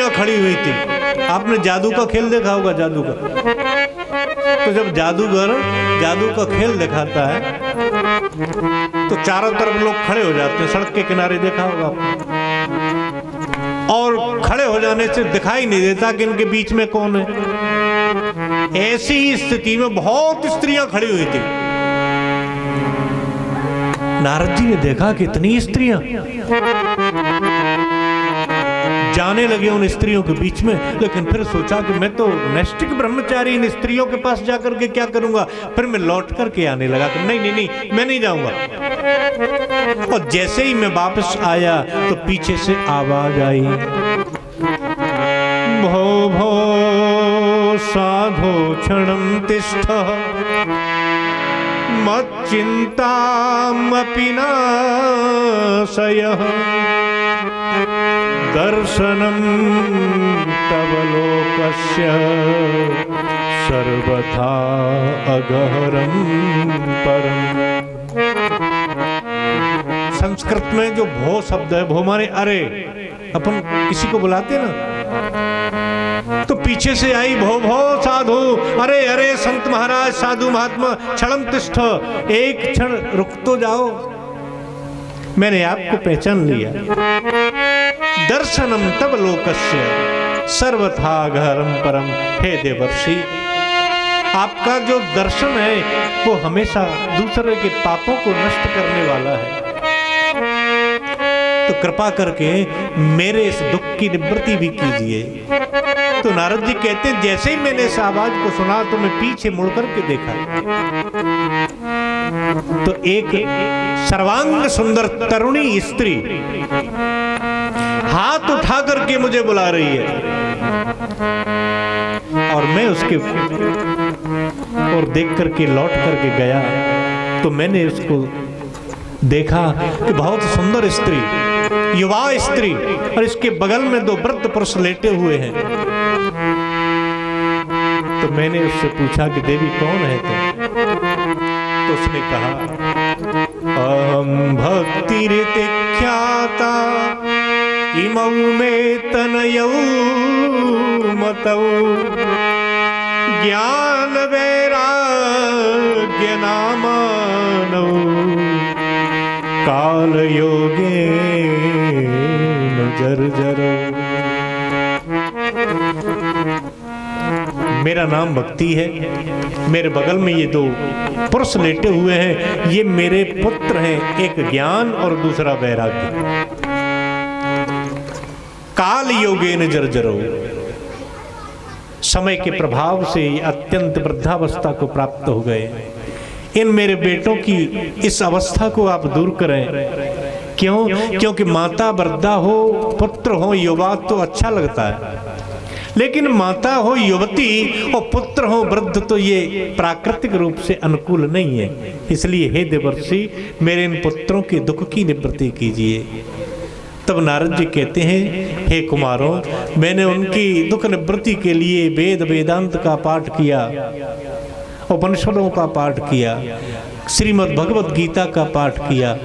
स्त्रियां खड़ी हुई थी। आपने जादू का खेल देखा होगा, जादू का। तो जब जादूगर जादू का खेल दिखाता है तो चारों तरफ लोग खड़े हो जाते हैं, सड़क के किनारे देखा होगा आपने। और खड़े हो जाने से दिखाई नहीं देता कि इनके बीच में कौन है। ऐसी ही स्थिति में बहुत स्त्रियां खड़ी हुई थी। नारद जी ने देखा कि इतनी स्त्रियां, जाने लगे उन स्त्रियों के बीच में। लेकिन फिर सोचा कि मैं तो नैष्ठिक ब्रह्मचारी, इन स्त्रियों के पास जाकर के क्या करूंगा। फिर मैं लौट करके आने लगा कि नहीं, मैं नहीं जाऊंगा। और जैसे ही मैं वापस आया तो पीछे से आवाज आई, भो भो साधो क्षणं तिष्ठ मच्चिन्तामपि नाशयः दर्शनं तव लोकस्य सर्वथा अगहरं परम्। संस्कृत में जो भो शब्द है, भो माने अरे, अपन किसी को बुलाते ना, तो पीछे से आई भो भो साधु, अरे अरे संत महाराज, साधु महात्मा, क्षणं तिष्ठ, एक क्षण रुक तो जाओ, मैंने आपको पहचान लिया। दर्शनम तब लोकस्य सर्वथा गहरम परम। हे देवर्षि, आपका जो दर्शन है वो हमेशा दूसरे के पापों को नष्ट करने वाला है। तो कृपा करके मेरे इस दुख की निवृत्ति भी कीजिए। तो नारद जी कहते हैं, जैसे ही मैंने इस आवाज को सुना तो मैं पीछे मुड़ करके देखा तो एक सर्वांग सुंदर तरुणी स्त्री हाथ उठा करके मुझे बुला रही है। और मैं उसके और देख करके लौट करके गया तो मैंने उसको देखा कि बहुत सुंदर स्त्री, युवा स्त्री, और इसके बगल में दो वृद्ध पुरुष लेटे हुए हैं। तो मैंने उससे पूछा कि देवी कौन है तुम? तो उसने कहा, अहम भक्ति रीति ख्याता इमौ मे तनयौ मतौ ज्ञान वैराग्य नामानौ काल योगे जर्जरो। मेरा नाम भक्ति है, मेरे बगल में ये दो पुरुष लेटे हुए हैं, ये मेरे पुत्र हैं, एक ज्ञान और दूसरा वैराग्य। काल योगेन जर्जरो, समय के प्रभाव से अत्यंत वृद्धावस्था को प्राप्त हो गए। इन मेरे बेटों की इस अवस्था को आप दूर करें। क्यों? क्योंकि माता वृद्धा हो, पुत्र हो युवा तो अच्छा लगता है, लेकिन माता हो युवती और पुत्र हो वृद्ध तो ये प्राकृतिक रूप से अनुकूल नहीं है। इसलिए हे देवर्षि, मेरे इन पुत्रों के दुख की निवृत्ति कीजिए। तब नारद जी कहते हैं, हे कुमारों, मैंने उनकी दुख निवृत्ति के लिए वेद वेदांत का पाठ किया, उपनिषदों का पाठ किया, श्रीमद् भगवत गीता का पाठ किया।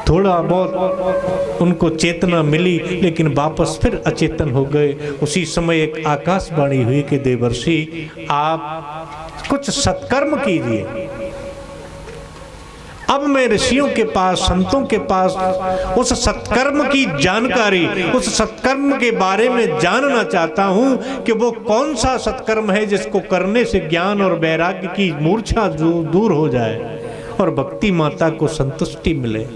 थोड़ा बहुत उनको चेतना मिली, लेकिन वापस फिर अचेतन हो गए। उसी समय एक आकाशवाणी हुई कि देवर्षि, आप कुछ सत्कर्म कीजिए। अब मैं ऋषियों के पास, संतों के पास उस सत्कर्म की जानकारी, उस सत्कर्म के बारे में जानना चाहता हूं कि वो कौन सा सत्कर्म है जिसको करने से ज्ञान और वैराग्य की मूर्छा दूर हो जाए और भक्ति माता को संतुष्टि मिले।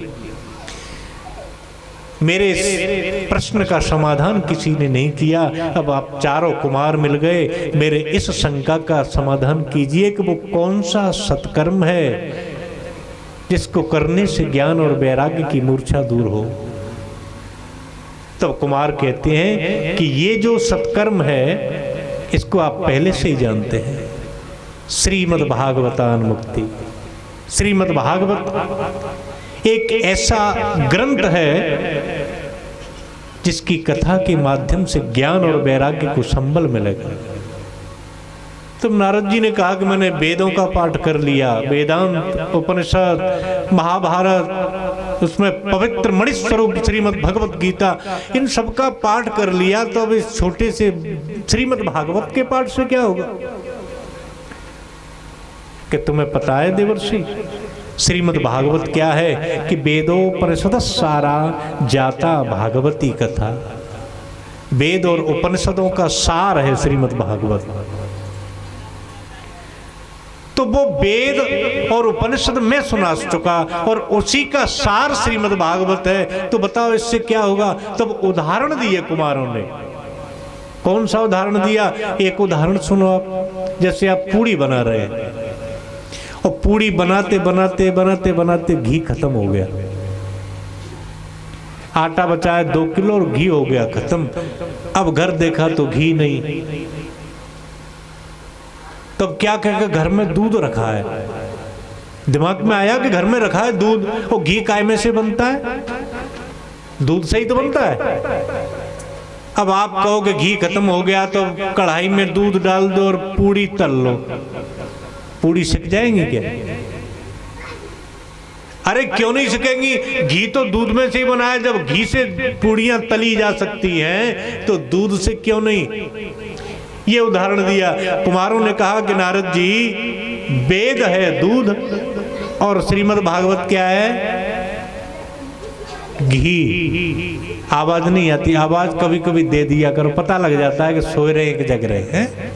मेरे इस प्रश्न का समाधान किसी ने नहीं किया। अब आप चारों कुमार मिल गए, मेरे इस शंका का समाधान कीजिए कि वो कौन सा सत्कर्म है जिसको करने से ज्ञान और वैराग्य की मूर्छा दूर हो। तब कुमार कहते हैं कि ये जो सत्कर्म है इसको आप पहले से ही जानते हैं, श्रीमद् भागवतान मुक्ति। श्रीमद् भागवत एक ऐसा ग्रंथ है जिसकी कथा के माध्यम से ज्ञान और वैराग्य को संबल मिलेगा। तो नारद जी ने कहा कि मैंने वेदों का पाठ कर लिया, वेदांत, उपनिषद, महाभारत, उसमें पवित्र मणि स्वरूप श्रीमद् भगवत गीता, इन सबका पाठ कर लिया तो अब इस छोटे से श्रीमद् भागवत के पाठ से क्या होगा? कि तुम्हें पता है देवर्षि, श्रीमद् भागवत क्या है कि वेदोपनिषद सारा जाता भागवती कथा। वेद और उपनिषदों का सार है श्रीमद् भागवत। तो वो वेद और उपनिषद में सुना चुका और उसी का सार श्रीमद् भागवत है, तो बताओ इससे क्या होगा? तब उदाहरण दिए कुमारों ने। कौन सा उदाहरण दिया? एक उदाहरण सुनो आप। जैसे आप पूड़ी बना रहे हैं और पूड़ी बनाते बनाते बनाते बनाते घी खत्म हो गया, आटा बचा है 2 किलो और घी हो गया खत्म। अब घर देखा तो घी नहीं, तब क्या कहेगा? घर में दूध रखा है। दिमाग में आया कि घर में रखा है दूध, और घी काय में से बनता है? दूध से ही तो बनता है। अब आप कहोगे घी खत्म हो गया तो कढ़ाई में दूध डाल दो और पूड़ी तल लो, पूड़ी सिक जाएंगी क्या? अरे क्यों नहीं सिकेंगी? घी तो दूध में से ही बना है। जब घी से पूड़ियां तली जा सकती हैं तो दूध से क्यों नहीं? ये उदाहरण दिया। कुमारों ने कहा कि नारद जी, वेद है दूध और श्रीमद् भागवत क्या है? घी। आवाज नहीं आती, आवाज कभी कभी दे दिया करो, पता लग जाता है कि सोए रहे कि जग रहे हैं।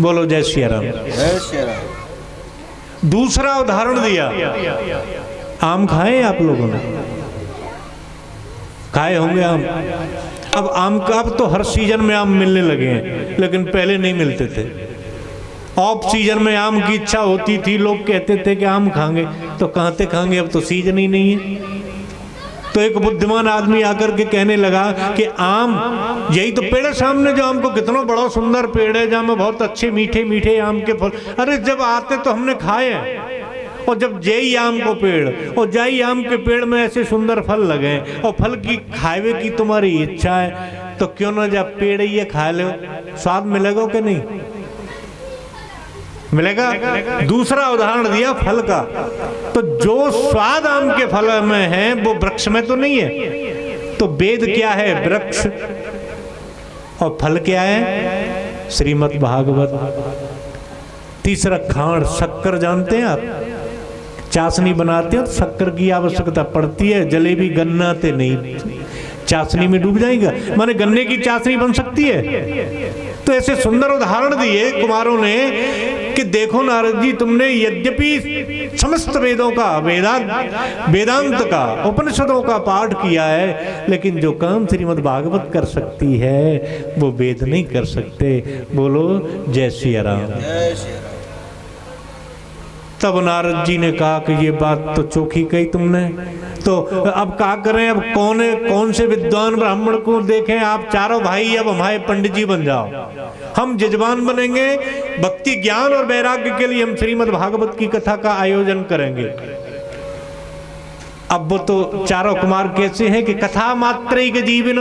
बोलो जय श्री राम। जय श्री राम। दूसरा उदाहरण दिया, आम खाए आप लोगों ने? खाए होंगे आम। अब आम का, अब तो हर सीजन में आम मिलने लगे हैं, लेकिन पहले नहीं मिलते थे। ऑफ सीजन में आम की इच्छा होती थी, लोग कहते थे कि आम खाएंगे, तो कहाँ से खाएंगे? अब तो सीजन ही नहीं है। तो एक बुद्धिमान आदमी आकर के कहने लगा कि आम, यही तो पेड़ है सामने, जो आम को कितना बड़ा सुंदर पेड़ है, जहाँ में बहुत अच्छे मीठे मीठे आम के फल। अरे जब आते तो हमने खाए हैं, और जब जय आम को पेड़ और जय आम के पेड़ में ऐसे सुंदर फल लगे और फल की खावे की तुम्हारी इच्छा है, तो क्यों ना जब पेड़ ये खा लो, स्वाद मिलेगा कि नहीं मिलेगा? दूसरा उदाहरण दिया फल का। तो जो स्वाद आम के फल में है वो वृक्ष में तो नहीं है। तो वेद क्या है? वृक्ष। और फल क्या है? श्रीमद् भागवत। तीसरा खांड, शक्कर जानते हैं आप? चाशनी बनाते हैं तो शक्कर की आवश्यकता पड़ती है। जलेबी गन्ना ते नहीं, चाशनी में डूब जाएगा। माने गन्ने की चाशनी बन सकती है। तो ऐसे सुंदर उदाहरण दिए कुमारों ने कि देखो नारद जी, तुमने यद्यपि समस्त वेदों का, वेदांत का, उपनिषदों का पाठ किया है, लेकिन जो काम श्रीमद् भागवत कर सकती है वो वेद नहीं कर सकते। बोलो जय श्री राम। जय श्री राम। तब नारद जी ने कहा कि ये बात तो चोखी कही तुमने, तो अब क्या करें? अब कौन से विद्वान ब्राह्मण को देखें? आप चारों भाई अब हमारे पंडित जी बन जाओ, हम जजमान बनेंगे। भक्ति ज्ञान और वैराग्य के लिए हम श्रीमद् भागवत की कथा का आयोजन करेंगे। अब वो तो चारों कुमार कैसे हैं कि कथा मात्र के जीवन,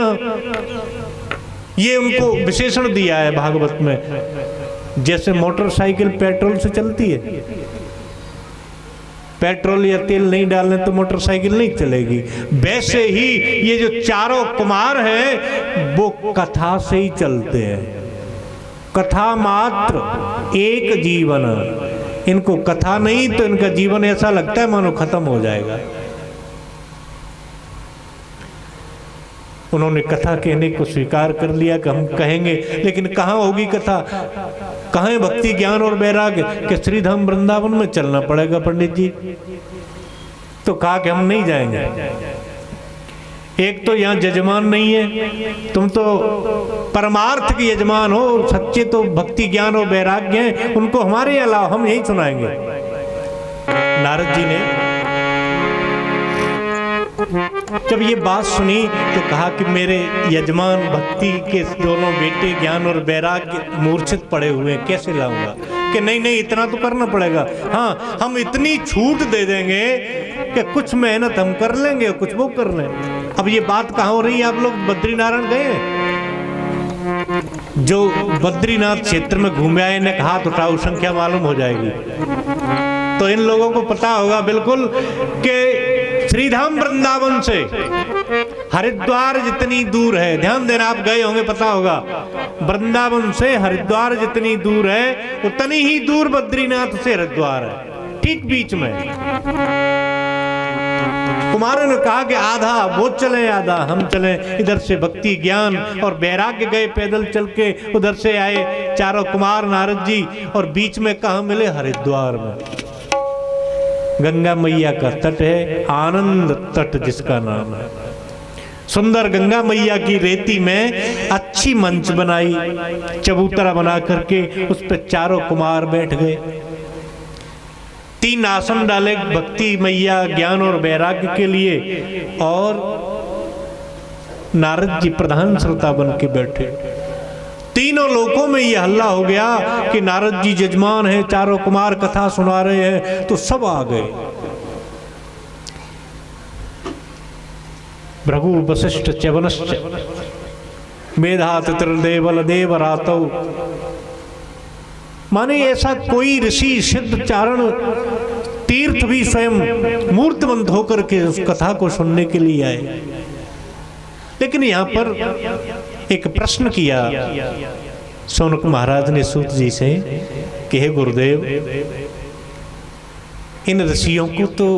ये उनको विशेषण दिया है भागवत में। जैसे मोटरसाइकिल पेट्रोल से चलती है, पेट्रोल या तेल नहीं डालने तो मोटरसाइकिल नहीं चलेगी, वैसे ही ये जो चारों कुमार हैं वो कथा से ही चलते हैं। कथा मात्र एक जीवन, इनको कथा नहीं तो इनका जीवन ऐसा लगता है मानो खत्म हो जाएगा। उन्होंने कथा कहने को स्वीकार कर लिया कि हम कहेंगे, लेकिन कहाँ होगी कथा? कहाँ है भक्ति ज्ञान और वैराग्य? कि श्रीधाम वृंदावन में चलना पड़ेगा पंडित जी। तो कहा कि हम नहीं जाएंगे। एक तो यहाँ जजमान नहीं है, तुम तो परमार्थ के यजमान हो, सच्चे तो भक्ति ज्ञान और वैराग्य हैं, उनको हमारे अलावा हम यही सुनाएंगे। नारद जी ने जब ये बात सुनी तो कहा कि मेरे यजमान भक्ति के दोनों बेटे ज्ञान और वैराग्य मूर्छित पड़े हुए हैं, कैसे लाऊंगा? कि नहीं इतना तो करना पड़ेगा। हाँ, हम इतनी छूट दे देंगे कि कुछ मेहनत हम कर लेंगे, कुछ वो कर लें। अब ये बात कहाँ हो रही है? आप लोग बद्रीनारायण गए हैं? जो बद्रीनाथ क्षेत्र में घूमे आए ने हाथ उठाओ, संख्या मालूम हो जाएगी। तो इन लोगों को पता होगा बिल्कुल कि श्रीधाम वृंदावन से हरिद्वार जितनी दूर है, ध्यान देना, आप गए होंगे पता होगा, वृंदावन से हरिद्वार जितनी दूर है उतनी ही दूर बद्रीनाथ से हरिद्वार है, ठीक बीच में। कुमारों ने कहा कि आधा वो चले आधा हम चले। इधर से भक्ति ज्ञान और वैराग्य गए पैदल चल के, उधर से आए चारों कुमार नारद जी, और बीच में कहा मिले? हरिद्वार में। गंगा मैया का तट है, आनंद तट जिसका नाम है। सुंदर गंगा मैया की रेती में अच्छी मंच बनाई, चबूतरा बना करके उस पर चारों कुमार बैठ गए। 3 आसन डाले भक्ति मैया ज्ञान और वैराग्य के लिए, और नारद जी प्रधान श्रोता बन के बैठे। तीनों लोकों में यह हल्ला हो गया कि नारद जी जजमान है, चारों कुमार कथा सुना रहे हैं, तो सब आ गए। भृगु वशिष्ठ च्यवनश्च मेधात त्रिदेवल देव रातौ, माने ऐसा कोई ऋषि सिद्ध चारण तीर्थ भी स्वयं मूर्तिमंत होकर के उस कथा को सुनने के लिए आए। लेकिन यहां पर एक प्रश्न किया शौनक महाराज ने सूत जी से कि हे गुरुदेव, इन ऋषियों को तो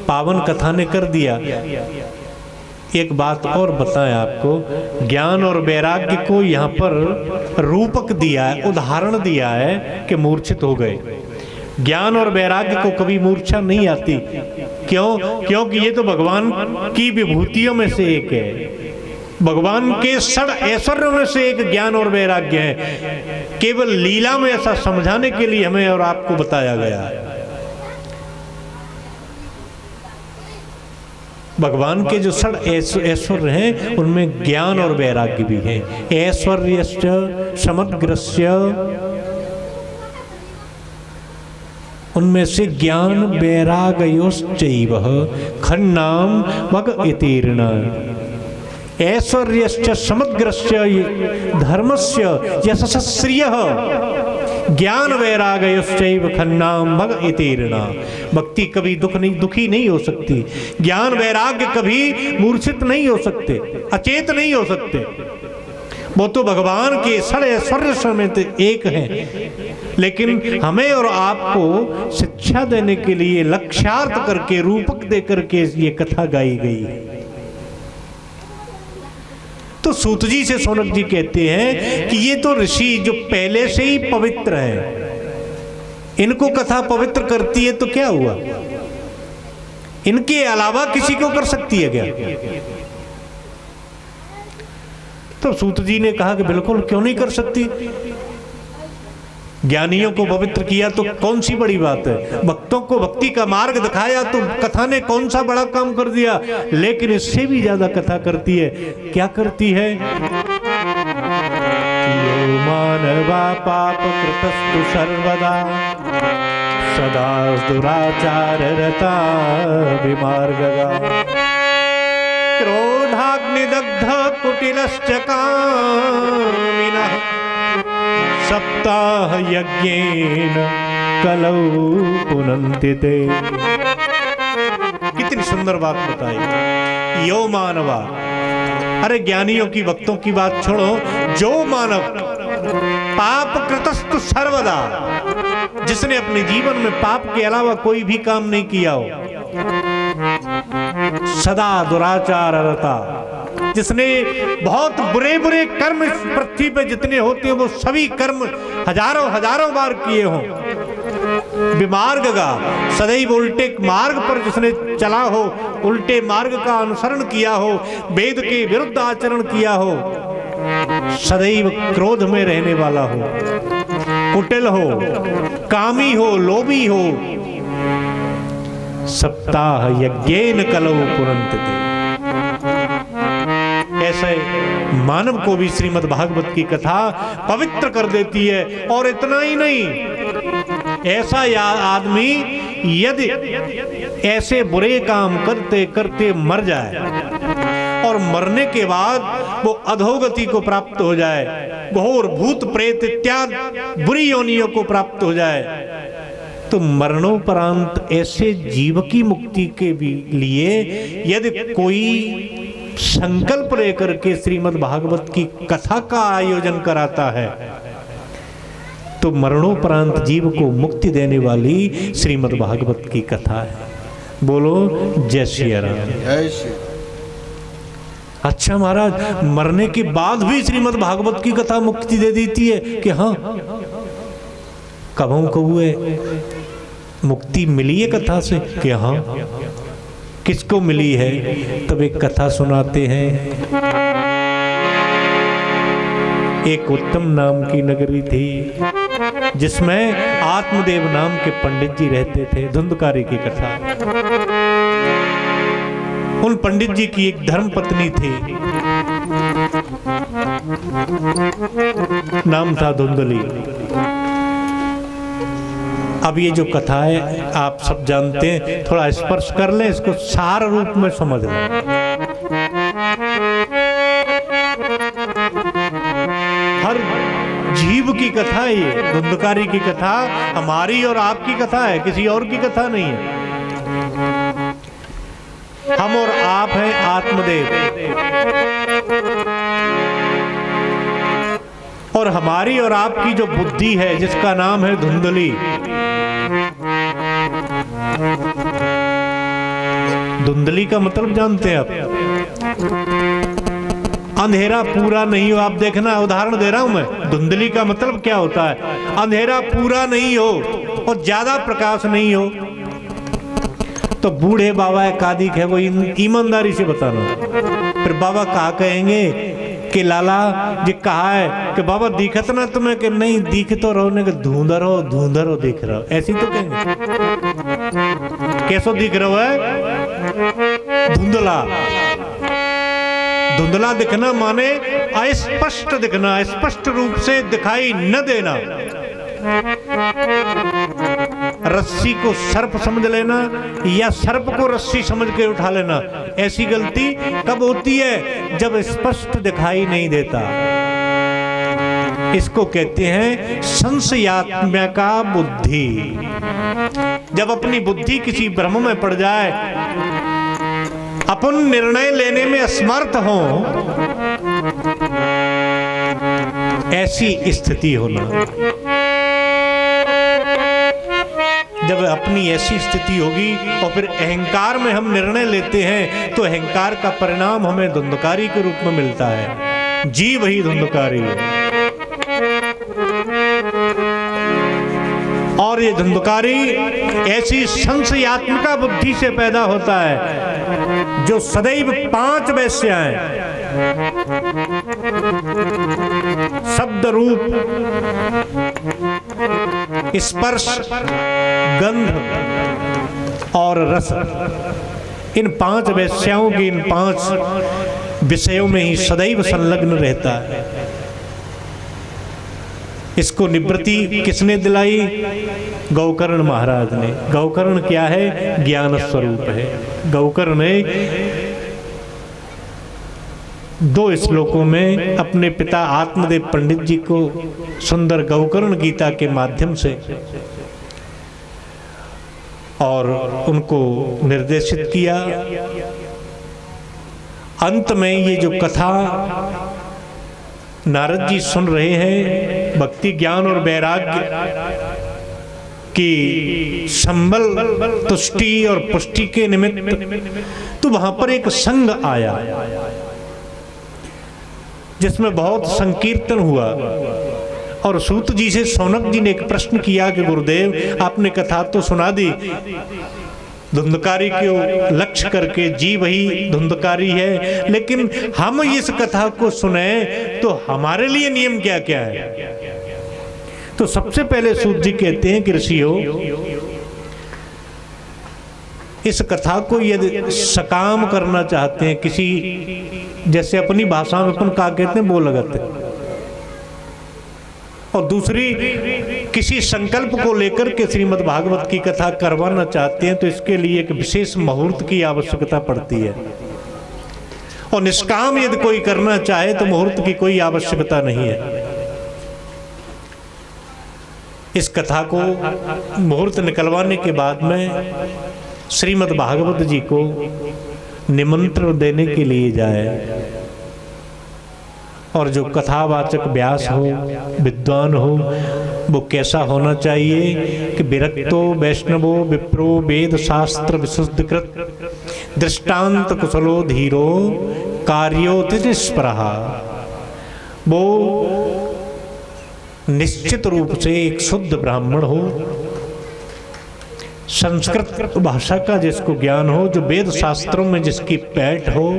पावन कथा ने कर दिया, एक बात और बताएं आपको, ज्ञान और वैराग्य को यहाँ पर रूपक दिया है, उदाहरण दिया है कि मूर्छित हो गए। ज्ञान और वैराग्य को कभी मूर्छा नहीं आती। क्यों? क्योंकि ये तो भगवान की विभूतियों में से एक है, भगवान के 6 ऐश्वर्यों में से एक ज्ञान और वैराग्य है। केवल लीला में ऐसा समझाने के लिए हमें और आपको बताया गया है। भगवान के जो 6 ऐश्वर्य हैं उनमें ज्ञान और वैराग्य भी है। ऐश्वर्यश्च समग्रस्य, उनमें से ज्ञान वैराग्योश्चैव खन्नाम भग इतीर्ण। ऐश्वर्यश्च समग्रस्य धर्मस्य यशस्श्रियः ज्ञान वैराग्योश्चैव खन्नाम भग इतीर्ण। भक्ति कभी दुखी नहीं हो सकती, ज्ञान वैराग्य कभी मूर्छित नहीं हो सकते, अचेत नहीं हो सकते। वो तो भगवान के 6 ऐश्वर्य समेत एक हैं। लेकिन हमें और आपको शिक्षा देने के लिए लक्ष्यार्थ करके रूपक दे करके ये कथा गाई गई है। तो सूत जी से शौनक जी कहते हैं कि ये तो ऋषि जो पहले से ही पवित्र हैं, इनको कथा पवित्र करती है तो क्या हुआ? इनके अलावा किसी को कर सकती है क्या? तो सूत जी ने कहा कि बिल्कुल, क्यों नहीं कर सकती। ज्ञानियों को पवित्र किया तो कौन सी बड़ी बात है, भक्तों को भक्ति का मार्ग दिखाया तो कथा ने कौन सा बड़ा काम कर दिया। लेकिन इससे भी ज्यादा कथा करती है, क्या करती है? यो मानवा पाप कृतस्तु सर्वदा सदा दुराचार रता विमार्गगा क्रोधाग्निदग्ध कुटिलश्च कामिनः सप्ताह यज्ञेन कलौ पुनन्ति ते। कितनी सुंदर बात बताई। यो मानवा, अरे ज्ञानियों की भक्तों की बात छोड़ो, जो मानव पाप कृतस्तु सर्वदा, जिसने अपने जीवन में पाप के अलावा कोई भी काम नहीं किया हो, सदा दुराचार रता, जिसने बहुत बुरे बुरे कर्म इस पृथ्वी पे जितने होते हैं वो सभी कर्म हजारों बार किए हों, विमार्गगा, सदैव उल्टे मार्ग पर जिसने चला हो, उल्टे मार्ग का अनुसरण किया हो, वेद के विरुद्ध आचरण किया हो, सदैव क्रोध में रहने वाला हो, कुटिल हो, कामी हो, लोभी हो, सप्ताह यज्ञेन कलौ पुनन्ति ते। ऐसे मानव को भी श्रीमद् भागवत की कथा पवित्र कर देती है। और इतना ही नहीं, ऐसा आदमी यदि ऐसे बुरे काम करते करते मर जाए और मरने के बाद वो अधोगति को प्राप्त हो जाए, घोर भूत प्रेत इत्यादि बुरी योनियों को प्राप्त हो जाए, तो मरणोपरांत ऐसे जीव की मुक्ति के भी लिए यदि कोई संकल्प लेकर के श्रीमद् भागवत की कथा का आयोजन कराता है तो मरणोपरांत जीव को मुक्ति देने वाली श्रीमद् भागवत की कथा है। बोलो जय श्री राम। जय श्री। अच्छा महाराज, मरने के बाद भी श्रीमद् भागवत की कथा मुक्ति दे देती है कि हाँ, कबहू कहुए मुक्ति मिली है कथा से कि हाँ, किसको मिली है? तब एक कथा सुनाते हैं। एक उत्तम नाम की नगरी थी जिसमें आत्मदेव नाम के पंडित जी रहते थे। धुंधकारी की कथा। उन पंडित जी की एक धर्म पत्नी थी, नाम था धुंधली। अब ये जो कथा है आप सब जानते हैं, थोड़ा स्पर्श कर लें, इसको सार रूप में समझ लें। हर जीव की कथा है ये। धुंधकारी की कथा हमारी और आपकी कथा है, किसी और की कथा नहीं है। हम और आप हैं आत्मदेव, और हमारी और आपकी जो बुद्धि है जिसका नाम है धुंधली। धुंधली का मतलब जानते हैं आप? अंधेरा पूरा नहीं हो। आप देखना, उदाहरण दे रहा हूं मैं। धुंधली का मतलब क्या होता है? अंधेरा पूरा नहीं हो और ज्यादा प्रकाश नहीं हो। तो बूढ़े बाबा एकाधिक है, वो ईमानदारी से बताना। फिर बाबा कहा कहेंगे कि लाला जी कहा है कि बाबा दिखत ना तुम्हें, कि नहीं दिख तो रहो, ने धुंधर हो दिख रहा हो, ऐसी तो कहेंगे। कैसो दिख रहा है? धुंधला। धुंधला दिखना माने अस्पष्ट दिखना, स्पष्ट रूप से दिखाई न देना। रस्सी को सर्प समझ लेना या सर्प को रस्सी समझ के उठा लेना, ऐसी गलती कब होती है? जब स्पष्ट दिखाई नहीं देता। इसको कहते हैं संशयात्मका बुद्धि। जब अपनी बुद्धि किसी भ्रम में पड़ जाए, अपन निर्णय लेने में असमर्थ हो, ऐसी स्थिति होना। जब अपनी ऐसी स्थिति होगी और फिर अहंकार में हम निर्णय लेते हैं तो अहंकार का परिणाम हमें धुंधकारी के रूप में मिलता है। जीव ही धुंधकारी है। और ये धुंधकारी ऐसी संशयात्मका बुद्धि से पैदा होता है जो सदैव 5 वैश्याएं, शब्द रूप, स्पर्श, गंध और रस, इन 5 वैश्याओं की इन 5 विषयों में ही सदैव संलग्न रहता है। इसको निवृत्ति किसने दिलाई? गौकर्ण महाराज ने। गौकर्ण क्या है? ज्ञान स्वरूप है। गौकर्ण ने 2 श्लोकों में अपने पिता आत्मदेव पंडित जी को सुंदर गौकर्ण गीता के माध्यम से और उनको निर्देशित किया। अंत में ये जो कथा नारद जी सुन रहे हैं, भक्ति ज्ञान और वैराग्य की संबल, तुष्टि और पुष्टि के निमित्त, तो वहां पर एक संघ आया जिसमें बहुत संकीर्तन हुआ। और सूत जी से सौनक जी ने एक प्रश्न किया कि गुरुदेव आपने कथा तो सुना दी, धुंधकारी को लक्ष्य करके जीव ही धुंधकारी है, लेकिन हम इस कथा को सुने तो हमारे लिए नियम क्या क्या है? तो सबसे पहले सूत जी कहते हैं कि ऋषियों, इस कथा को यदि सकाम करना चाहते हैं, किसी जैसे अपनी भाषा में अपन क्या कहते हैं, बोल लगते, और दूसरी किसी संकल्प को लेकर के श्रीमद् भागवत की कथा करवाना चाहते हैं, तो इसके लिए एक विशेष मुहूर्त की आवश्यकता पड़ती है। और निष्काम यदि कोई करना चाहे तो मुहूर्त की कोई आवश्यकता नहीं है। इस कथा को मुहूर्त निकलवाने के बाद में श्रीमद् भागवत जी को निमंत्रण देने के लिए जाए और जो कथावाचक व्यास हो, विद्वान हो, वो कैसा होना चाहिए कि विरक्तो वैष्णवो विप्रो वेद शास्त्र विशुद्धकृत दृष्टांत कुशलो धीरो कार्योतिस्पृहा। वो निश्चित रूप से एक शुद्ध ब्राह्मण हो, संस्कृत भाषा का जिसको ज्ञान हो, जो वेद शास्त्रों में जिसकी पैठ हो,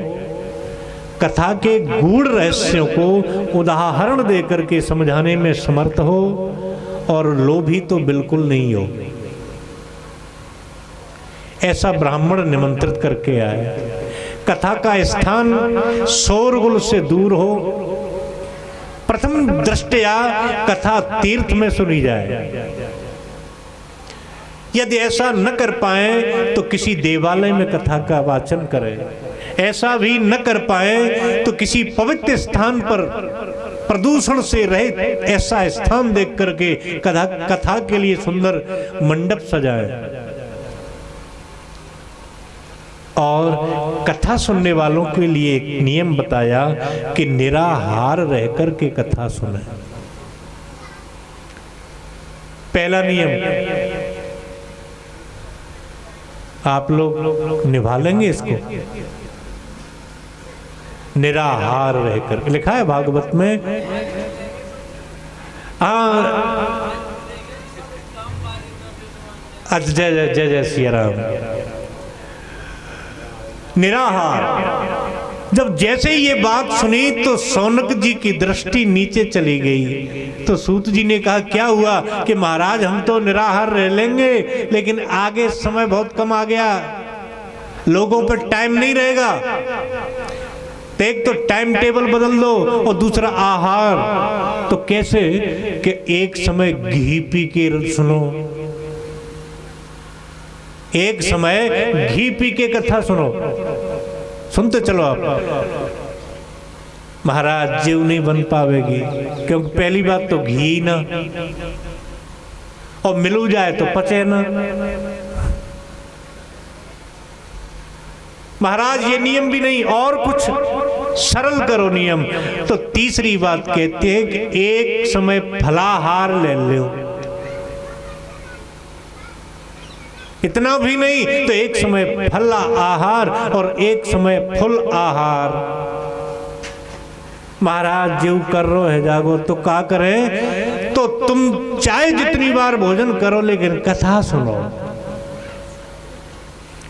कथा के गूढ़ रहस्यों को उदाहरण देकर के समझाने में समर्थ हो, और लोभी तो बिल्कुल नहीं हो। ऐसा ब्राह्मण निमंत्रित करके आए। कथा का स्थान शोरगुल से दूर हो, प्रथम दृष्टया कथा तीर्थ में सुनी जाए। यदि ऐसा न कर पाए तो किसी देवालय में कथा का वाचन करें। ऐसा भी न कर पाए तो किसी पवित्र स्थान पर प्रदूषण से रहित ऐसा स्थान देख करके कथा के लिए सुंदर मंडप सजाए। और कथा सुनने वालों के लिए एक नियम बताया कि निराहार रह करके कथा सुने। पहला नियम आप लोग निभा लेंगे इसको? निराहार रहकर लिखा है भागवत में। जय जय जय जय सिया राम। निराहार। जब जैसे ये बात सुनी तो शौनक जी की दृष्टि नीचे चली गई। तो सूत जी ने कहा क्या हुआ? कि महाराज हम तो निराहार रह लेंगे, लेकिन आगे समय बहुत कम आ गया, लोगों पर टाइम नहीं रहेगा। तो एक तो टाइम टेबल बदल दो और दूसरा आहार। तो कैसे? कि एक समय घी पी के सुनो, एक समय घी पी के कथा सुनो। सुनते चलो आप। महाराज जीव नहीं बन पावेगी, क्योंकि पहली बात तो घी ना, और मिलू जाए तो पचे ना। महाराज ये नियम भी नहीं, और कुछ सरल करो नियम। तो तीसरी बात कहते हैं कि एक समय फलाहार ले लो। इतना भी नहीं तो एक समय फल आहार और एक समय फुल आहार। महाराज जीव कर रो है जागो तो क्या करें? तो तुम चाहे जितनी बार भोजन करो, लेकिन कथा सुनो।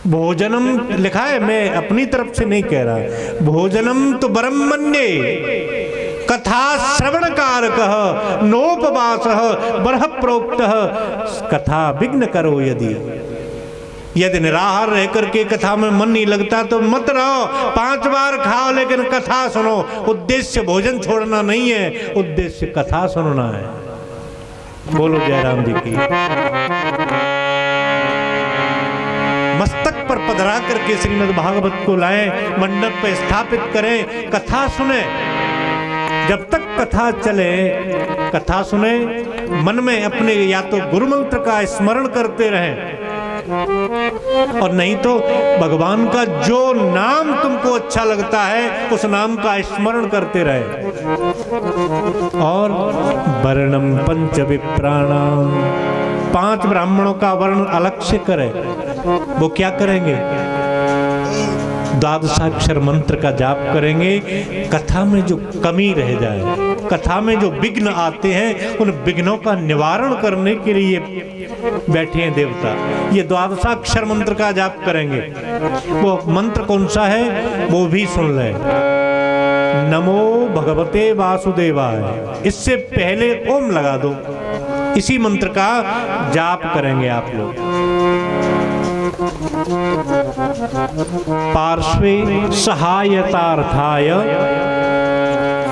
भोजनम लिखा है, मैं अपनी तरफ से नहीं कह रहा। भोजनम तो ब्रह्मण्ये कथा श्रवण कारक नोपवास बरह प्रोक्त कथा विघ्न करो। यदि निराहार रह करके कथा में मन नहीं लगता तो मत रहो, 5 बार खाओ, लेकिन कथा सुनो। उद्देश्य भोजन छोड़ना नहीं है, उद्देश्य कथा सुनना है। बोलो जयराम जी की। मस्तक पर पधरा करके श्रीमद् भागवत को लाएं, मंडप पे स्थापित करें, कथा सुने। जब तक कथा चले, कथा सुने, मन में अपने या तो गुरु मंत्र का स्मरण करते रहें, और नहीं तो भगवान का जो नाम तुमको अच्छा लगता है उस नाम का स्मरण करते रहे। और वर्णम पंच विप्राणाम, 5 ब्राह्मणों का वर्ण अलग से करें। वो क्या करेंगे? द्वादशाक्षर मंत्र का जाप करेंगे। कथा में जो कमी रह जाए, कथा में जो विघ्न आते हैं, उन विघ्नों का निवारण करने के लिए बैठे हैं देवता। ये द्वादशाक्षर मंत्र का जाप करेंगे। वो मंत्र कौन सा है वो भी सुन लें। नमो भगवते वासुदेवाय, इससे पहले ओम लगा दो। इसी मंत्र का जाप करेंगे आप लोग। पार्श्वे सहायतार्थाय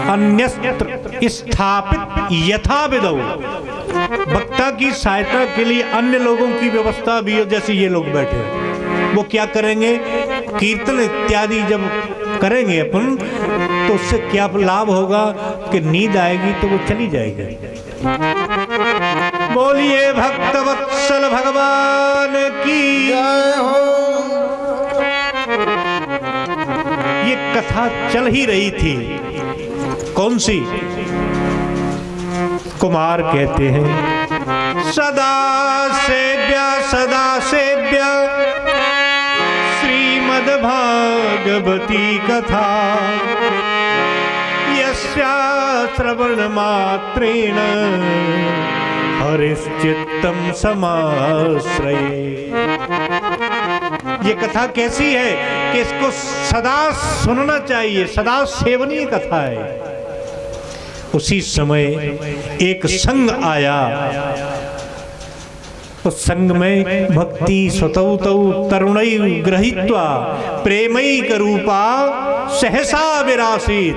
अन्यत्र स्थापित यथाविधौ, वक्ता की सहायता के लिए अन्य लोगों की व्यवस्था भी हो। जैसे ये लोग बैठे, वो क्या करेंगे? कीर्तन इत्यादि जब करेंगे अपन, तो उससे क्या लाभ होगा? कि नींद आएगी तो वो चली जाएगी। बोलिए भक्तवत्सल भगवान की जय हो। ये कथा चल ही रही थी। कौन सी? कुमार कहते हैं सदा सेव्य श्रीमद् भागवती कथा यस्या श्रवण मात्रेण हरिश्चित्तम समाश्रये। ये कथा कैसी है कि इसको सदा सुनना चाहिए, सदा सेवनीय कथा है। उसी समय एक संघ आया, उस संघ में भक्ति स्वतौ तौ तरुणै गृहीत्वा प्रेमैक रूपा सहसा विरासित।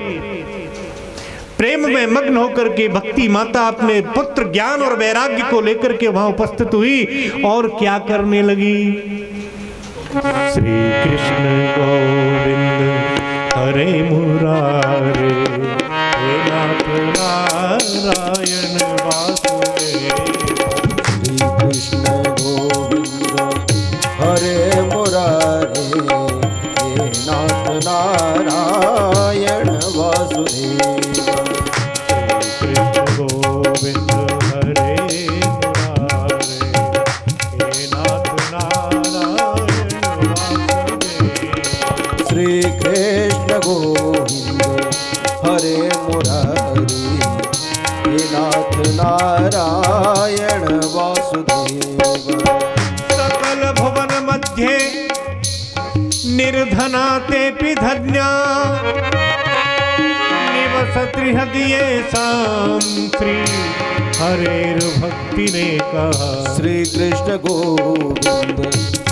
प्रेम में मग्न होकर के भक्ति माता अपने पुत्र ज्ञान और वैराग्य को लेकर के वहां उपस्थित हुई और क्या करने लगी? श्री कृष्ण गोविंद हरे मुरारे हे नाथ नारायण वासुदेव। श्री कृष्ण गोविंद हरे मुरारे हे नाथ नारायण वासुदेव। कृष्ण गोविंद हरे मुरारे हे नाथ नारायण वासुदेव। श्री कृष्ण गोविंद हरे मुरारी हे नाथ नारायण वासुदेव। सकल भुवन मध्ये निर्धना तेऽपि धन्या निवसति हृदयेषां श्री हरेर्भक्तिरेका। श्री कृष्ण गोविंद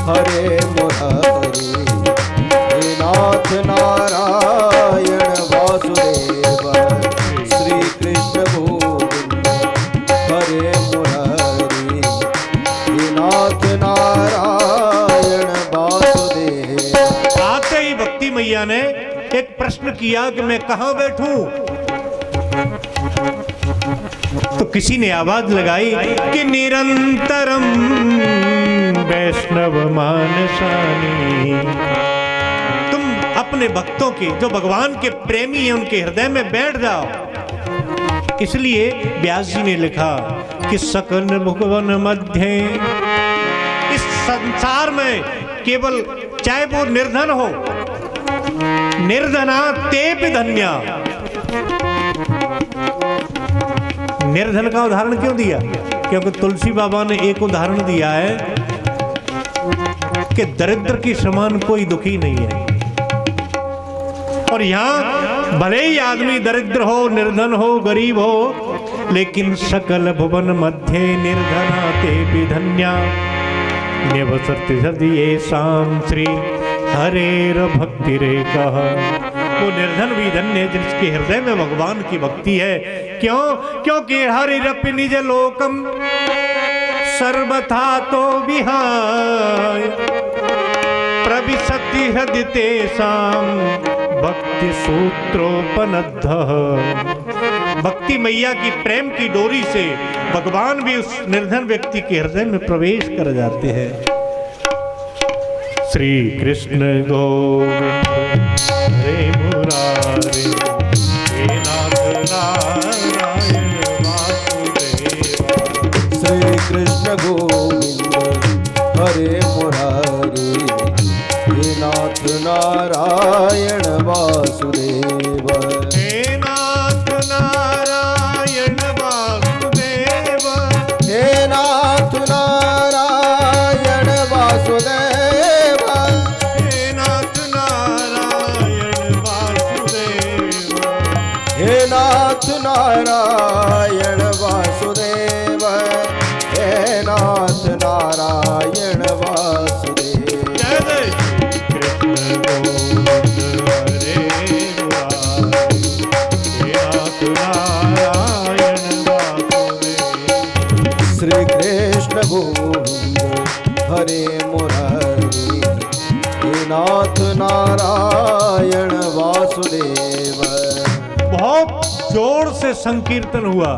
हरे मुरारी हे नाथ नारायण वासुदेव। श्री कृष्ण गोविंद हरे मुरारी हे नाथ नारायण वासुदेव। आते ही भक्ति मैया ने एक प्रश्न किया कि मैं कहां बैठूं? तो किसी ने आवाज लगाई कि निरंतरम वैष्णव मानसानी। तुम अपने भक्तों के जो भगवान के प्रेमी हैं उनके हृदय में बैठ जाओ। इसलिए व्यास जी ने लिखा कि सकल भुवन मध्य, इस संसार में केवल चाहे वो निर्धन हो, निर्धना तेऽपि धन्या। निर्धन का उदाहरण क्यों दिया? क्योंकि तुलसी बाबा ने एक उदाहरण दिया है कि दरिद्र के समान कोई दुखी नहीं है। और यहां भले ही आदमी दरिद्र हो, निर्धन हो, गरीब हो, लेकिन सकल भुवन मध्य निर्धना तेऽपि धन्या निवसति हृदयेषां श्री हरेर्भक्तिरेका। वो निर्धन भी धन्य है जिसके हृदय में भगवान की भक्ति है। क्यों? क्योंकि हरिरपि निज लोकम सर्वथा तो विहाय प्रविशति हृदय तेषां भक्ति सूत्रोपनद्धः। भक्ति मैया की प्रेम की डोरी से भगवान भी उस निर्धन व्यक्ति के हृदय में प्रवेश कर जाते हैं। श्री कृष्ण गोविंद हरे मुरारे हे नाथ नारायण वासुदेव। श्री कृष्ण गोविंद हरे मुरारी हे नाथ नारायण वासुदेव। हे नाथ नारायण वासुदेव। हे नाथ नारायण वासुदेव। हे नाथ नारायण वासुदेव। हे नाथ नारायण वासुदेव। हे नाथ नारायण वासुदेव। जय जय कृष्ण गोविंद हरे मुरारी हे नाथ नारायण वासुदेव। श्री कृष्ण गोविंद हरे मुरारी हे नाथ नारायण वासुदेव। बहुत जोर से संकीर्तन हुआ।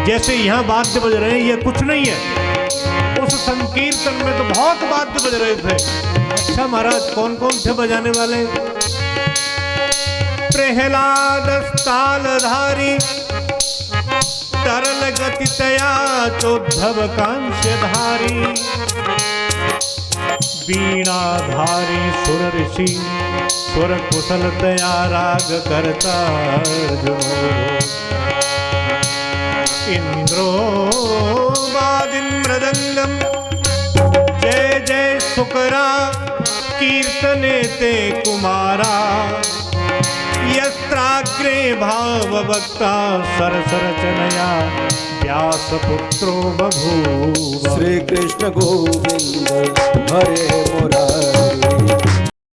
जैसे यहाँ वाद्य बज रहे हैं, ये कुछ नहीं है। उस संकीर्तन में तो बहुत वाद्य बज रहे थे। अच्छा महाराज, कौन कौन थे बजाने वाले? प्रहलाद तालधारी, तरल गति तया चोद्धव कांस्यधारी, वीणाधारी सुर ऋषि, सुर कुशल तया राग करता इंद्रो वादिन मृदंगम, जय जय शुकरा कीर्तने ते कुमारा, यस्त्राग्रे भाव वक्ता सरसरचनया व्यास पुत्रो बभूव। श्री कृष्ण गोविंद हरे मुरारी,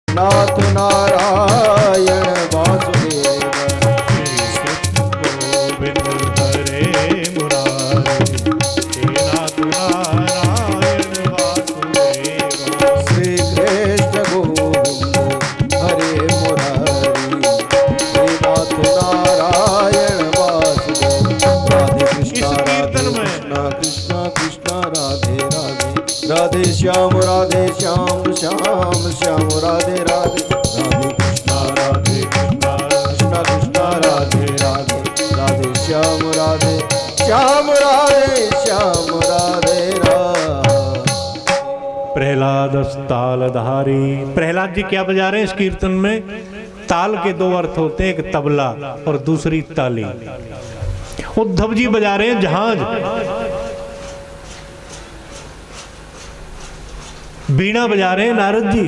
नाथ नारायण वासुदेव। श्री कृष्ण गोविंद हरे मुरारी, हे नाथ नारायण वासुदेव। श्री कृष्ण गोविंद हरे मुरारी, हे नाथ नारायण वासुदेव। राधे कृष्णा राधे कृष्णा कृष्णा कृष्णा राधे राधे, राधे श्याम श्याम श्याम राधे राधे, राधे कृष्णा कृष्णा कृष्णा राधे राधे, राधे श्याम राधे श्याम राधे राधे। प्रहलाद तालधारी, प्रहलाद जी क्या बजा रहे हैं इस कीर्तन में? ताल के दो अर्थ होते हैं, एक तबला और दूसरी ताली। उद्धव जी बजा रहे हैं जहाज, बीणा बजा रहे हैं नारद जी।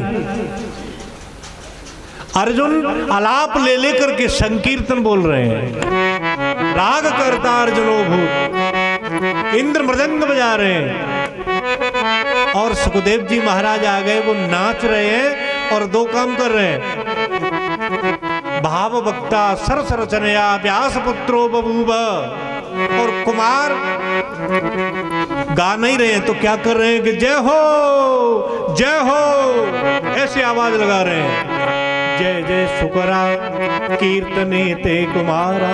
अर्जुन आलाप ले लेकर के संकीर्तन बोल रहे हैं, राग करता अर्जुनो भूत। इंद्र मृदंग बजा रहे हैं और सुखदेव जी महाराज आ गए, वो नाच रहे हैं और दो काम कर रहे हैं। भाव वक्ता सरस रचनया व्यास पुत्रो बभूव, और कुमार गा नहीं रहे हैं तो क्या कर रहे हैं कि जय हो ऐसे आवाज लगा रहे हैं। जय जय शुकरा कीर्तने ते कुमारा,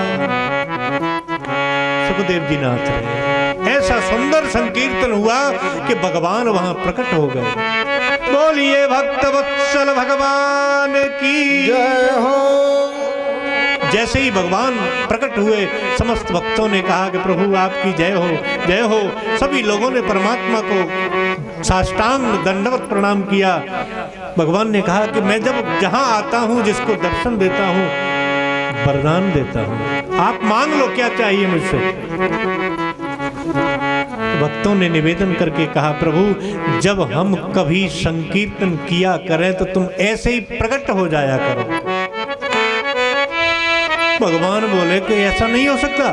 सुखदेव जी नाच रहे हैं। ऐसा सुंदर संकीर्तन हुआ कि भगवान वहां प्रकट हो गए। बोलिए भक्त वत्सल भगवान की जय हो। जैसे ही भगवान प्रकट हुए, समस्त भक्तों ने कहा कि प्रभु आपकी जय हो, जय हो। सभी लोगों ने परमात्मा को साष्टांग दंडवत प्रणाम किया। भगवान ने कहा कि मैं जब जहां आता हूं, जिसको दर्शन देता हूं, वरदान देता हूं, आप मांग लो क्या चाहिए मुझसे। भक्तों ने निवेदन करके कहा, प्रभु जब हम कभी संकीर्तन किया करें तो तुम ऐसे ही प्रकट हो जाया करो। भगवान बोले कि ऐसा नहीं हो सकता,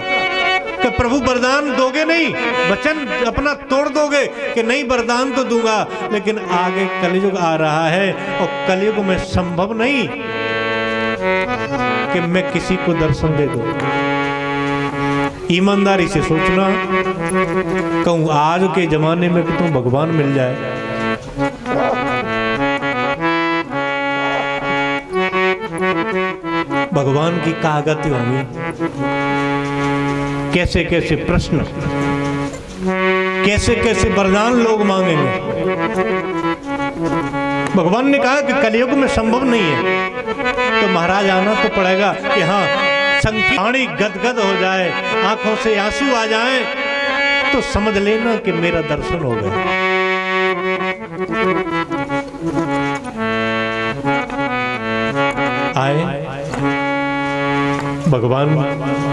कि प्रभु वरदान दोगे नहीं, वचन अपना तोड़ दोगे कि नहीं वरदान तो दूंगा, लेकिन आगे कलयुग आ रहा है और कलयुग में संभव नहीं कि मैं किसी को दर्शन दे दूं। ईमानदारी से सोचना, कहूं आज के जमाने में कि तुम भगवान मिल जाए, भगवान की क्या गति होगी, कैसे कैसे प्रश्न, कैसे कैसे वरदान लोग मांगेंगे। भगवान ने कहा कि कलयुग में संभव नहीं है, तो महाराज आना तो पड़ेगा कि हाँ संकीर्तन गदगद हो जाए, आंखों से आंसू आ जाए, तो समझ लेना कि मेरा दर्शन हो गया। आए भगवान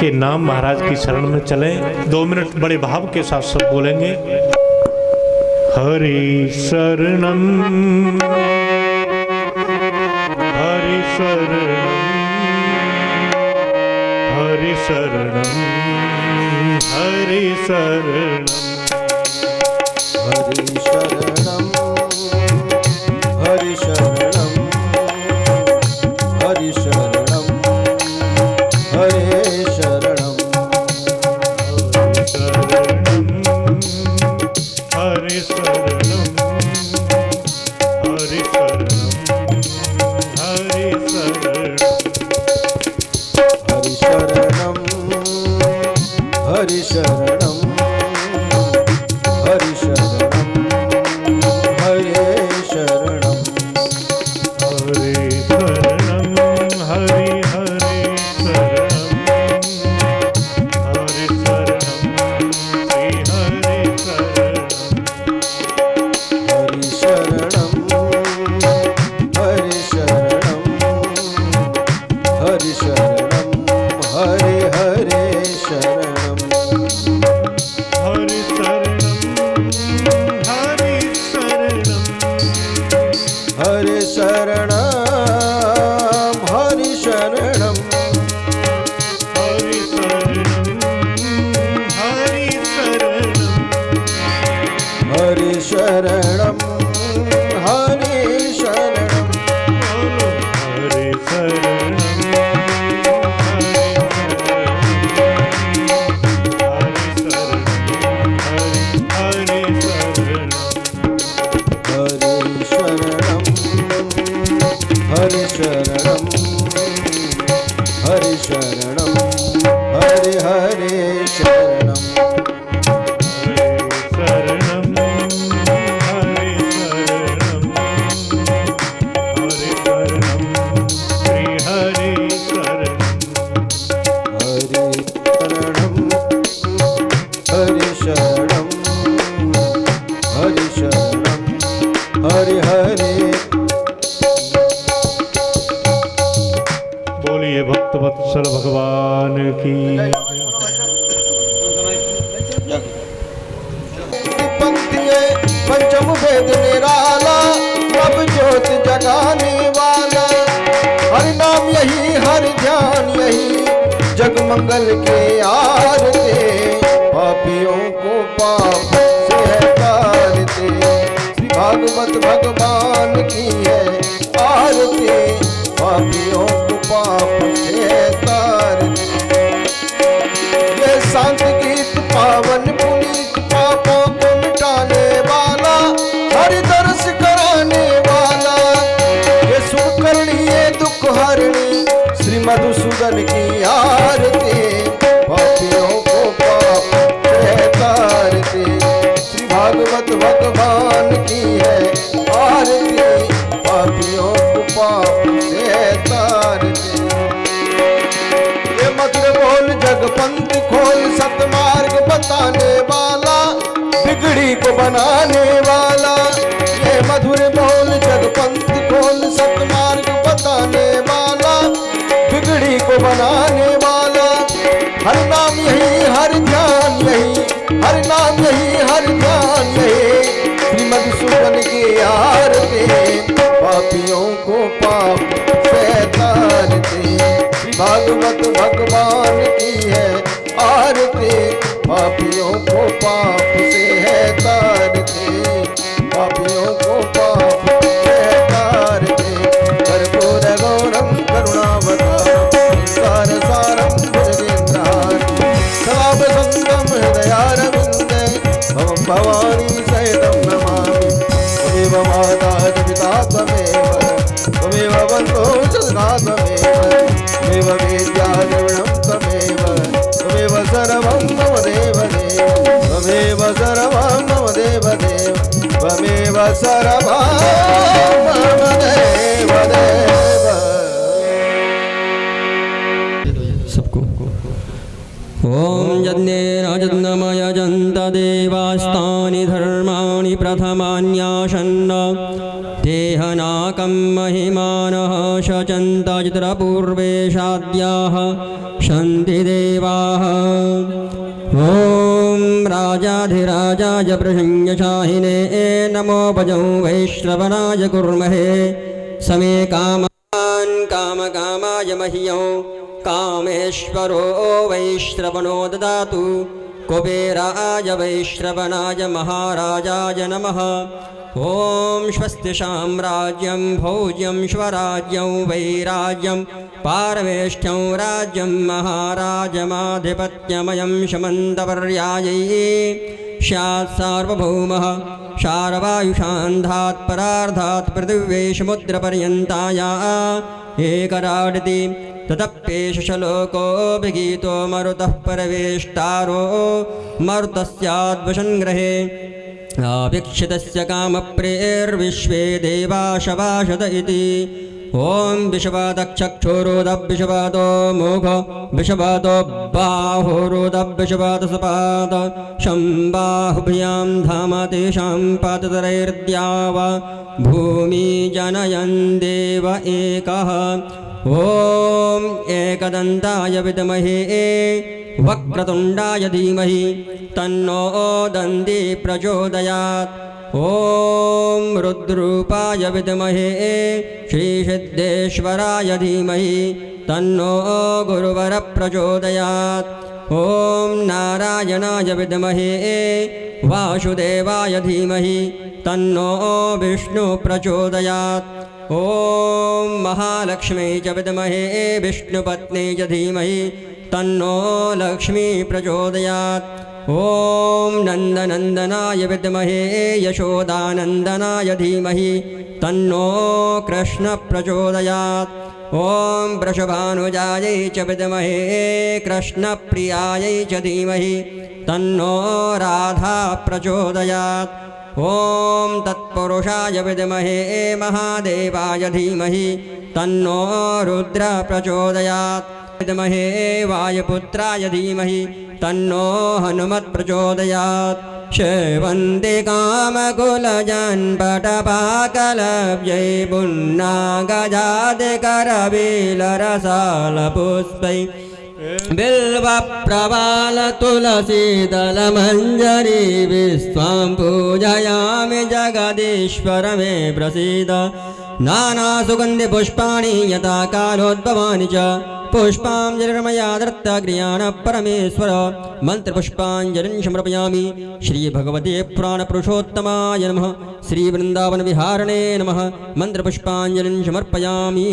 के नाम महाराज की शरण में चले। 2 मिनट बड़े भाव के साथ सब बोलेंगे। हरि शरणम हरि शरणम हरि शरणम हरि शरणम हरि शरणम हरि शरणम हरि शरणम हरे शरणम हरि शरणम हरि शरणम हरि शरणम हरि शरणम हरि शरणम शरणं हरे हरे शरणं हरि शरणं हरि शरणं हरे शरणं हरि शरणं हरि शरणं हरि शरणं हरि शरणं हरि शरणं हरि शरणं हरि शरणं हरि हरे शरणं शरणं हरि शरणं हरि शरणं श्री हरि शरणं हरि शरणं हरि शरणं हरि हरे बोलिए भक्त वत्सल भगवान की पंक्तिये पंचम वेद निराला नव ज्योत जगाने वाला हरि नाम यही हरि ध्यान यही जग मंगल के आरते पापियों को पाप से तारते श्री भागवत भगवान की है आरती पापियों को पाप से तारते ये शांत गीत पावन पुनीत पापों को मिटाने वाला हरि दर्श कराने वाला ये सुन कर लिए दुख हरणी श्री मधुसूदन की आरती पापियों को पाप से तारते श्री भागवत भगवान की है आरती पापियों को पाप से तारते ये मधुर बोल जगपंथ खोल सतमार्ग बताने वाला बिगड़ी को बनाने वाला ये मधुर बोल जगपंथ खोल सतमार्ग बताने वाला बिगड़ी को बनाने वाला हर नाम यही हर ध्यान यही हर नाम यही हर ध्यान यही श्री मधुसूदन की आरती पापियों को पाप से तारते भागवत भगवान की है आरती पापियों को पाप से है तारते पापियों को पाप से है तारते कर्पूर गौरम करुणावतारम सार सारम भुजगेन्द्रारं सदा वसन्तं हृदयारविन्दे भवं भवानी सहितं नमामि त्वमेव माता च पिता त्वमेव बन्धो सदा त्वमेव त्वमेव विद्या द्रविणं त्वमेव सर्वं मम देवदेव त्वमेव सर्वं मम देवदेव त्वमेव सर्वं मम देवदेव सबको ओम यज्ञेन यजन्तमयजन्त देवास्तानि धर्माणि प्रथमान्यासन्न देहनाकं महिमानः शचन्त चित्रपूर्वेशाद्याः सन्ति देवाः ॐ राजाधिराजाय प्रसंज्ञशाहिने नमो भजौ वैश्रवणाय कुर्महे समे कामान् कामकामाय मह्यं कामेश्वरो वैश्रवणो ददातु कुबेराय वैश्रवणाय महाराजाय नमः ॐ स्वस्ति साम्राज्यं भोज्यं स्वराज्यं वैराज्यं पारमेष्ठ्यं राज्यं महाराजमाधिपत्यमयं शमन्तपर्यायै स्यात् सार्वभौमः शार्वायुषान्धात् परार्धात् पृथिव्यैषमुद्रपर्यन्ताया एकराडति ततप्येष श्लोकोऽभिगीतो मरुतः परवेष्टारो मरुतस्याद्वशङ्ग्रहे आवीक्षितस्य कामप्रियैर्विश्वे देवा शवाशत इति ॐ विषपादक्षक्षोरोदविषपादो मुख विषपादो बाहुरोदविषपादसपाद शम्बाहुभ्यां धाम तेषां पादतरैर्द्यावा भूमि जनयन् देव एकः ॐ एकदन्ताय विद्महे वक्रतुण्डाय धीमहि तन्नो दन्ती प्रचोदयात् ॐ रुद्रूपाय विद्महे श्रीसिद्धेश्वराय धीमहि तन्नो गुरुवर प्रचोदयात् ॐ नारायणाय विद्महे वासुदेवाय धीमहि तन्नो विष्णु प्रचोदयात् ॐ महालक्ष्मी च विद्महे विष्णुपत्नी च धीमहि तन्नो लक्ष्मी प्रचोदयात् ॐ नन्दनन्दनाय विद्महे यशोदानन्दनाय धीमहि तन्नो कृष्ण प्रचोदयात् ॐ वृषभानुजायै च विद्महे कृष्णप्रियायै च धीमहि तन्नो राधा प्रचोदयात् ॐ तत्पुरुषाय विद्महे महादेवाय धीमहि तन्नो रुद्र प्रचोदयात् विद्महे वायुपुत्राय धीमहि तन्नो हनुमत् प्रचोदयात् शेवन्ति कामकुलजन्पटपाकलव्यै पुन्नागजादिकरवीलरसालपुष्पै बिल्वप्रवालतुलसीदलमञ्जरी विश्वां पूजयामि जगदीश्वर मे प्रसीद नानासुगन्धिपुष्पाणि यथा कालोद्भवानि च पुष्पाञ्जलिर्मया दत्तक्रियाण परमेश्वर मन्त्रपुष्पाञ्जलिं समर्पयामि श्रीभगवते पुराणपुरुषोत्तमाय नमः श्रीवृन्दावनविहारिणे नमः मन्त्रपुष्पाञ्जलिं समर्पयामि।